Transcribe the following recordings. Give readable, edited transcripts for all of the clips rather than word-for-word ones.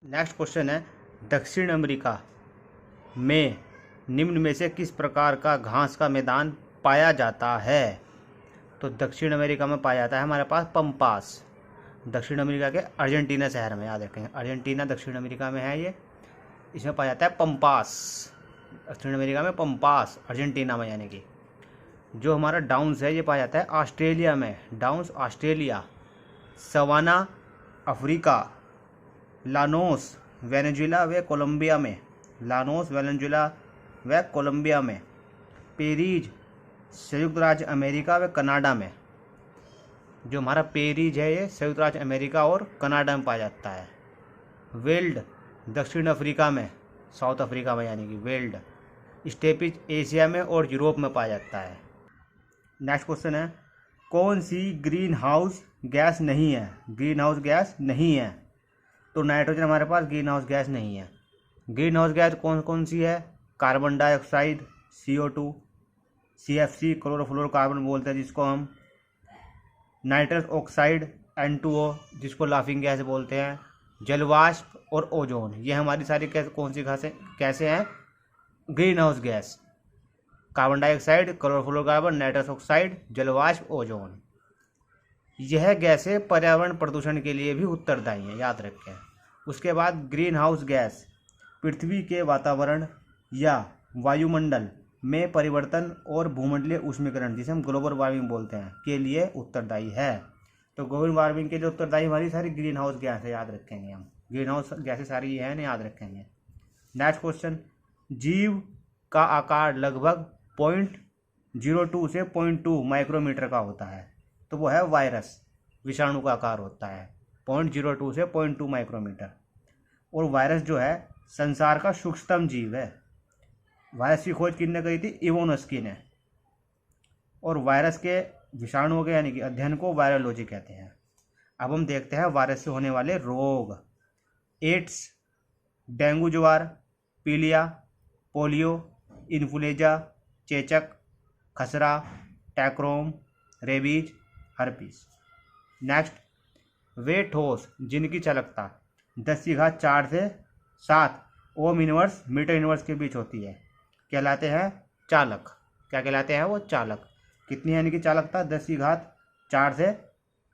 Next question है, दक्षिण America में निम्न में से किस प्रकार का घास का मैदान पाया जाता है? तो दक्षिण अमेरिका में पाया जाता है हमारे पास पंपास। दक्षिण अमेरिका के अर्जेंटीना शहर में, याद रखें अर्जेंटीना दक्षिण अमेरिका में है ये, इसमें पाया जाता है पंपास। दक्षिण अमेरिका में पंपास, अर्जेंटीना में, यानी कि जो हमारा डाउन्स है ये पाया जाता है ऑस्ट्रेलिया में, downs Australia. Savanna Africa, llanos Venezuela व कोलंबिया में, लानोस वेनेजुएला व कोलंबिया में। पेरीज संयुक्त राज्य अमेरिका व कनाडा में, जो हमारा पेरीज है ये संयुक्त राज्य अमेरिका और कनाडा में पाया जाता है। वेल्ड दक्षिण अफ्रीका में, साउथ अफ्रीका में, यानी कि वेल्ड। स्टेपिज एशिया में और यूरोप में पाया जाता है। नेक्स्ट क्वेश्चन है, कौन सी ग्रीन हाउस गैस नहीं है? ग्रीन हाउस गैस नहीं है, तो नाइट्रोजन हमारे पास ग्रीन हाउस गैस नहीं है। ग्रीन हाउस गैस कौन कौन सी है? Carbon dioxide, CO2, CFC chlorofluorocarbon बोलते हैं जिसको हम, नाइट्रस ऑक्साइड N2O जिसको लाफिंग गैस बोलते हैं, जलवाष्प और ओजोन। ये हमारी सारी कौन सी गैसें कैसे हैं? Green house gas. Carbon dioxide, chlorofluorocarbon, nitrous oxide, जलवाष्प, ओजोन। यह गैसें पर्यावरण प्रदूषण के लिए भी उत्तरदायी हैं, याद रखें। उसके बाद ग्रीन हाउस गैस पृथ्वी के वातावरण या वायुमंडल में परिवर्तन और भूमंडलीय ऊष्मीकरण, जिसे हम ग्लोबल वार्मिंग बोलते हैं, के लिए उत्तरदायी है। तो ग्लोबल वार्मिंग के लिए उत्तरदायी हमारी सारी ग्रीन हाउस गैस है, याद रखेंगे हम। ग्रीन हाउस गैसें सारी ये है ना, याद रखेंगे। नेक्स्ट क्वेश्चन, जीव का आकार लगभग 0.02 से 0.2 माइक्रोमीटर का होता है, तो वो है वायरस। विषाणु का आकार होता है 0.02 से 0.2 माइक्रोमीटर। और वायरस जो है संसार का सूक्ष्मतम जीव है। वायरस की खोज किसने करी थी? इवोनस्की ने। और वायरस के विषाणुओं के यानी कि अध्ययन को वायरोलॉजी कहते हैं। अब हम देखते हैं वायरस से होने वाले रोग। एड्स, डेंगू ज्वार, पीलिया, पोलियो, इन्फ्लुएंजा, चेचक, खसरा, टैक्रोम, रेबीज, हर्पीस। नेक्स्ट, वे ठोस जिनकी चालकता 10⁴ से 7 ओम इनवर्स मीटर इनवर्स के बीच होती है कहलाते हैं चालक। क्या कहलाते हैं वो? चालक। कितनी यानी कि चालकता? 10⁴ से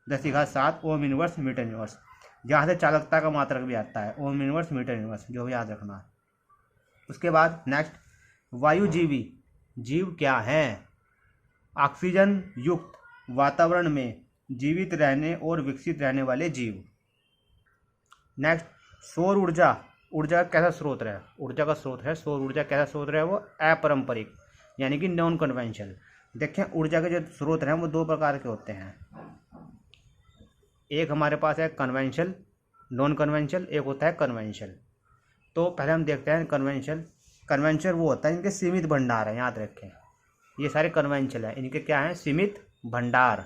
10⁷ ओम इनवर्स मीटर इनवर्स। जहाँ से चालकता का मात्रक भी आता है, ओम इनवर्स मीटर इनवर्स, जो भी याद रखना। उसके बाद नेक्स्ट, वायुजीवी जीव क्या हैं? ऑक्सीजन युक्त वातावरण में जीवित रहने और विकसित रहने वाले जीव। नेक्स्ट, सौर ऊर्जा, ऊर्जा कैसा स्रोत है? ऊर्जा का स्रोत है सौर ऊर्जा। कैसा स्रोत है वो? अपारंपरिक, यानी कि नॉन कन्वेंशनल। देखें ऊर्जा के जो स्रोत हैं वो 2 प्रकार के होते हैं। एक हमारे पास है कन्वेंशनल, नॉन कन्वेंशनल, एक होता है कन्वेंशनल। तो पहले हम देखते हैं कन्वेंशनल। कन्वेंशनल वो होता है इनके सीमित भंडार है, याद रखें। ये सारे कन्वेंशनल है, इनके क्या है? सीमित भंडार।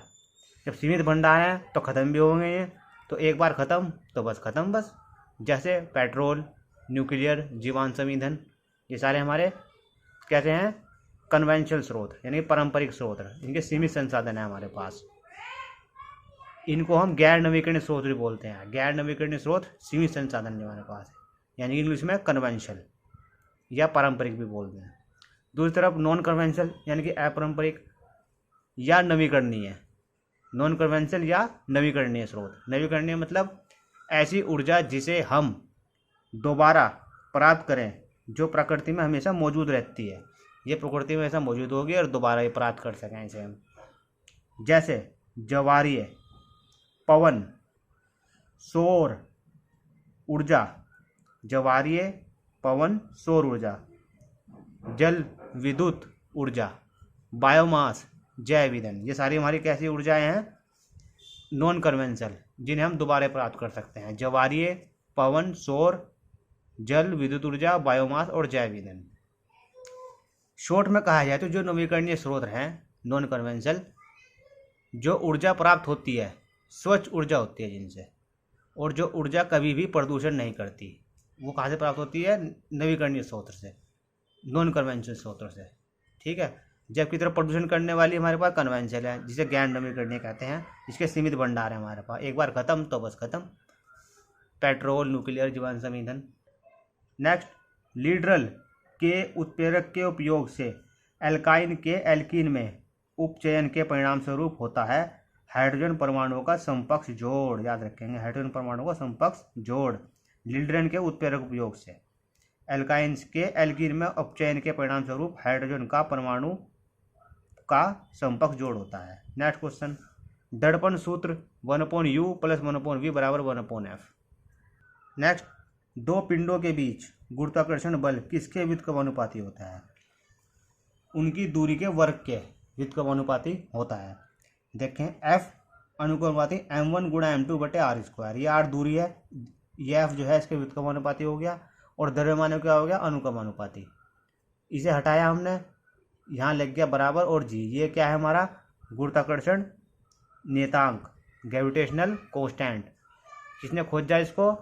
जब सीमित भंडार है तो ख़त्म भी होंगे ये, तो एक बार ख़त्म तो बस ख़त्म बस। जैसे पेट्रोल, न्यूक्लियर, जीवाश्म ईंधन, ये सारे हमारे कहते हैं कन्वेंशनल स्रोत, यानी पारंपरिक स्रोत है। इनके सीमित संसाधन है हमारे पास। इनको हम गैर नवीकरणीय स्रोत भी बोलते हैं। गैर नवीकरणीय स्रोत सीमित संसाधन हमारे पास है, यानी इंग्लिश में कन्वेंशनल या पारंपरिक भी बोलते हैं। दूसरी तरफ नॉन कन्वेंशनल, यानी कि अपारंपरिक या नवीकरणीय। नॉन कन्वेंशनल या नवीकरणीय स्रोत। नवीकरणीय मतलब ऐसी ऊर्जा जिसे हम दोबारा प्राप्त करें, जो प्रकृति में हमेशा मौजूद रहती है। ये प्रकृति में हमेशा मौजूद होगी और दोबारा ये प्राप्त कर सकें इसे हम। जैसे ज्वारीय, पवन, सौर ऊर्जा, ज्वारीय, पवन, सौर ऊर्जा, जल विद्युत ऊर्जा, बायोमास, जैव ईंधन। ये सारी हमारी कैसी ऊर्जाएं हैं? नॉन कन्वेंशनल, जिन्हें हम दोबारा प्राप्त कर सकते हैं। ज्वारीय, पवन, सौर, जल विद्युत ऊर्जा, बायोमास और जैव ईंधन। शॉर्ट में कहा जाए तो जो नवीकरणीय स्रोत हैं नॉन कन्वेंशनल, जो ऊर्जा प्राप्त होती है स्वच्छ ऊर्जा होती है जिनसे, और जो ऊर्जा कभी भी प्रदूषण नहीं करती, वो कहाँ से प्राप्त होती है? नवीकरणीय स्रोत से, नॉन कन्वेंशनल स्रोतों से। ठीक है। जबकि तरफ प्रदूषण करने वाली हमारे पास कन्वेंशनल है, जिसे गैर नवीकरणीय कहते हैं। इसके सीमित भंडार है हमारे पास, एक बार खत्म तो बस खत्म। पेट्रोल, न्यूक्लियर, जीवाश्म ईंधन। नेक्स्ट, लीडरल के उत्प्रेरक के उपयोग से एल्काइन के एल्कीन में उपचयन के परिणाम स्वरूप होता है हाइड्रोजन परमाणुओं का समकक्ष जोड़। याद रखेंगे, हाइड्रोजन परमाणुओं का समकक्ष जोड़ लीडरन के उत्प्रेरक उपयोग से एल्काइंस के एल्कीन में उपचयन के परिणाम स्वरूप हाइड्रोजन का परमाणु का समकक्ष जोड़ होता है। नेक्स्ट क्वेश्चन, दर्पण सूत्र 1/u + 1/v = 1/f। नेक्स्ट, दो पिंडों के बीच गुरुत्वाकर्षण बल किसके व्युत्क्रमानुपाती होता है? उनकी दूरी के वर्ग के व्युत्क्रमानुपाती होता है। देखें, F अनुक्रमानुपाती m1 × m2/r²। ये r दूरी है, ये F जो है इसके व्युत्क्रमानुपाती हो गया, और द्रव्यमान क्या हो गया? अनुक्रमानुपाती। इसे हटाया हमने, यहाँ लग गया बराबर, और जी ये क्या है हमारा? गुरुत्वाकर्षण नियतांक, ग्रेविटेशनल कांस्टेंट। किसने खोजा इसको?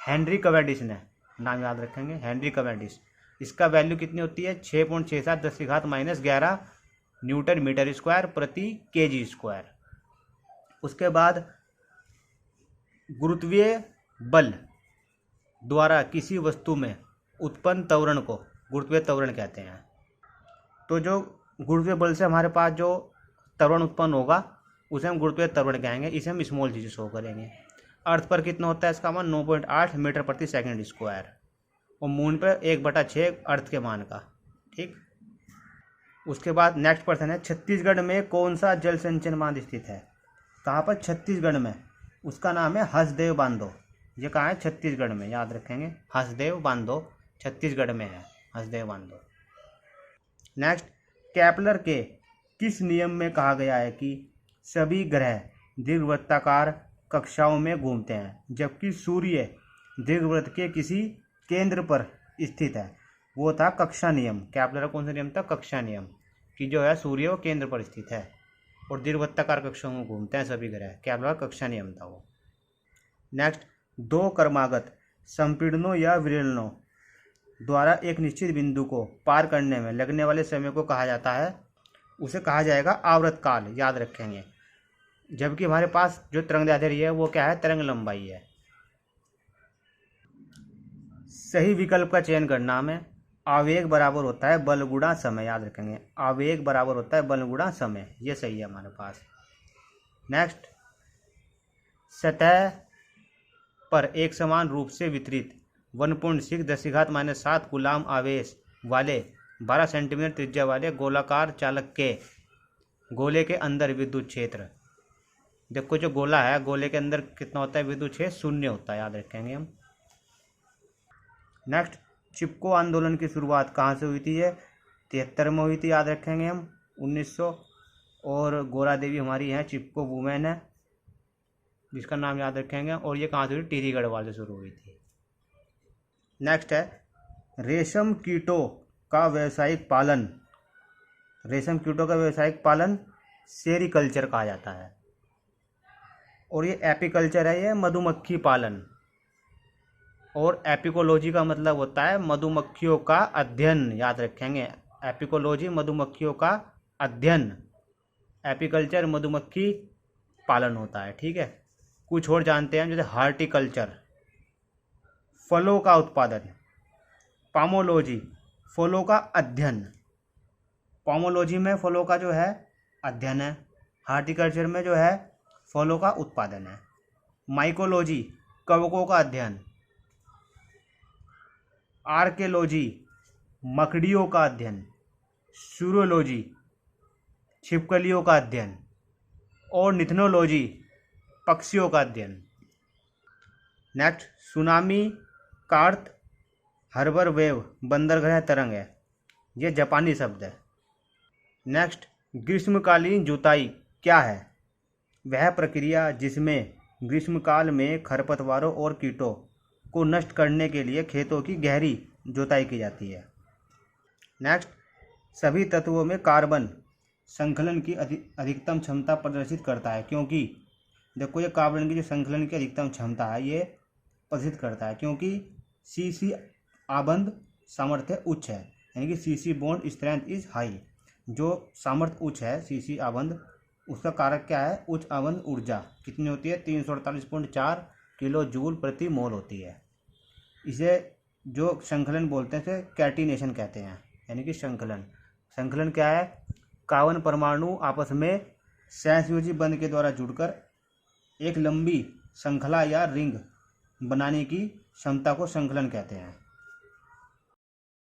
हेनरी कैवेंडिश ने। नाम याद रखेंगे, हेनरी कैवेंडिश। इसका वैल्यू कितनी होती है? 6.67 × 10⁻11 न्यूटन मीटर स्क्वायर प्रति kg²। उसके बाद गुरुत्वीय बल द्वारा किसी वस्तु में उत्पन्न त्वरण को गुरुत्वीय त्वरण कहते हैं। तो जो गुरुत्वीय बल से हमारे पास जो त्वरण उत्पन्न होगा उसे हम गुरुत्वीय त्वरण कहेंगे। इसे हम स्मॉल जी से शो करेंगे। अर्थ पर कितना होता है इसका मान? 9.8 मीटर प्रति सेकंड स्क्वायर, और मून पर 1/6 अर्थ के मान का। ठीक। उसके बाद नेक्स्ट प्रश्न है, छत्तीसगढ़ में कौन सा जल संचयन बांध स्थित है? कहाँ पर? छत्तीसगढ़ में। उसका नाम है हसदेव बांधो। ये कहाँ है? छत्तीसगढ़ में। याद रखेंगे, हसदेव बांधो छत्तीसगढ़ में है, हसदेव बांधो। नेक्स्ट, केपलर के किस नियम में कहा गया है कि सभी ग्रह दीर्घवृत्ताकार कक्षाओं में घूमते हैं, जबकि सूर्य दीर्घवृत्त के किसी केंद्र पर स्थित है? वो था कक्षा नियम। केपलर का कौन सा नियम था? कक्षा नियम, कि जो है सूर्य वो केंद्र पर स्थित है और दीर्घवृत्ताकार कक्षाओं में घूमते हैं सभी ग्रह। केपलर का कक्षा नियम था वो। नेक्स्ट, दो क्रमागत संपीड़नों या विरलनों द्वारा एक निश्चित बिंदु को पार करने में लगने वाले समय को कहा जाता है, उसे कहा जाएगा आवर्त काल। याद रखेंगे। जबकि हमारे पास जो तरंगदैर्ध्य है वो क्या है? तरंग लंबाई है। सही विकल्प का चयन करना में आवेग बराबर होता है बल गुणा समय। याद रखेंगे, आवेग बराबर होता है बल गुणा समय। ये सही है हमारे पास। नेक्स्ट, सतह पर एक समान रूप से वितरित 1.6 × 10⁻7 कूलाम आवेश वाले 12 सेंटीमीटर त्रिज्या वाले गोलाकार चालक के गोले के अंदर विद्युत क्षेत्र। देखो, जो गोला है गोले के अंदर कितना होता है? विद्युत क्षेत्र 0 होता है। याद रखेंगे हम। नेक्स्ट, चिपको आंदोलन की शुरुआत कहाँ से हुई थी? ये 73 में हुई थी। याद रखेंगे हम 1900। और गोरा देवी हमारी है चिपको वुमेन है, जिसका नाम याद रखेंगे। और ये कहाँ से हुई? टिहरी गढ़वाल से शुरू हुई थी। नेक्स्ट है, रेशम कीटों का व्यावसायिक पालन। रेशम कीटों का व्यावसायिक पालन सेरीकल्चर कहा जाता है। और ये एपीकल्चर है, ये मधुमक्खी पालन। और एपिकोलॉजी का मतलब होता है मधुमक्खियों का अध्ययन। याद रखेंगे, एपिकोलॉजी मधुमक्खियों का अध्ययन, एपीकल्चर मधुमक्खी पालन होता है। ठीक है। कुछ और जानते हैं, जैसे हार्टिकल्चर फलों का उत्पादन, पामोलॉजी फलों का अध्ययन। पामोलॉजी में फलों का जो है अध्ययन है, हार्टिकल्चर में जो है फलों का उत्पादन है। माइकोलॉजी कवकों का अध्ययन, आर्कियोलॉजी मकड़ियों का अध्ययन, सूरोलॉजी छिपकलियों का अध्ययन, और निथनोलॉजी पक्षियों का अध्ययन। नेक्स्ट, सुनामी का अर्थ हार्बर वेव बंदरगाह तरंग है। ये जापानी शब्द है। नेक्स्ट, ग्रीष्मकालीन जुताई क्या है? वह प्रक्रिया जिसमें ग्रीष्मकाल में खरपतवारों और कीटों को नष्ट करने के लिए खेतों की गहरी जुताई की जाती है। नेक्स्ट, सभी तत्वों में कार्बन संकलन की अधिकतम क्षमता प्रदर्शित करता है, क्योंकि देखो ये कार्बन की जो संकलन की अधिकतम क्षमता है ये प्रदर्शित करता है क्योंकि CC आबंध सामर्थ्य उच्च है, यानी कि CC bond strength is high. जो सामर्थ्य उच्च है CC आबंध, उसका कारक क्या है? उच्च आबंध ऊर्जा कितनी होती है? 348.4 किलो जूल प्रति मोल होती है। इसे जो संकलन बोलते हैं इसे कैटिनेशन कहते हैं, यानी कि संकलन। संकलन क्या है? कार्बन परमाणु आपस में सहसंयोजी बंध के द्वारा जुड़कर एक लंबी श्रृंखला या रिंग बनाने की क्षमता को संकलन कहते हैं।